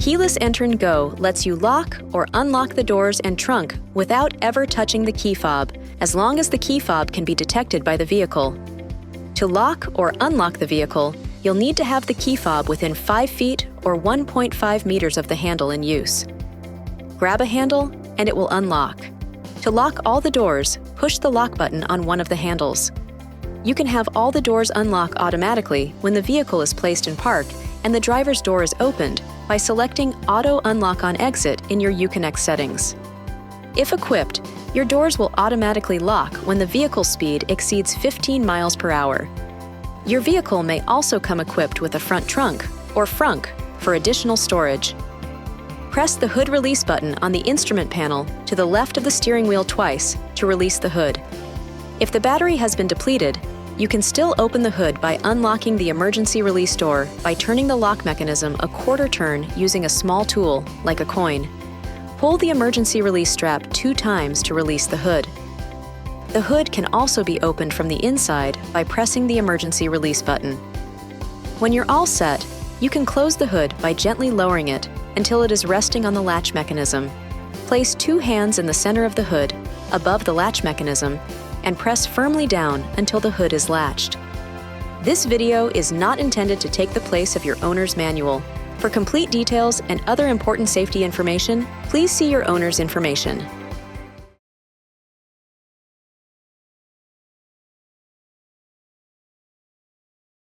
Keyless Enter and Go lets you lock or unlock the doors and trunk without ever touching the key fob, as long as the key fob can be detected by the vehicle. To lock or unlock the vehicle, you'll need to have the key fob within 5 feet or 1.5 meters of the handle in use. Grab a handle and it will unlock. To lock all the doors, push the lock button on one of the handles. You can have all the doors unlock automatically when the vehicle is placed in park and the driver's door is opened by selecting Auto Unlock on Exit in your Uconnect settings. If equipped, your doors will automatically lock when the vehicle speed exceeds 15 miles per hour. Your vehicle may also come equipped with a front trunk, or frunk, for additional storage. Press the hood release button on the instrument panel to the left of the steering wheel twice to release the hood. If the battery has been depleted, you can still open the hood by unlocking the emergency release door by turning the lock mechanism a quarter turn using a small tool, like a coin. Pull the emergency release strap 2 times to release the hood. The hood can also be opened from the inside by pressing the emergency release button. When you're all set, you can close the hood by gently lowering it until it is resting on the latch mechanism. Place 2 hands in the center of the hood, above the latch mechanism, and press firmly down until the hood is latched. This video is not intended to take the place of your owner's manual. For complete details and other important safety information, please see your owner's information.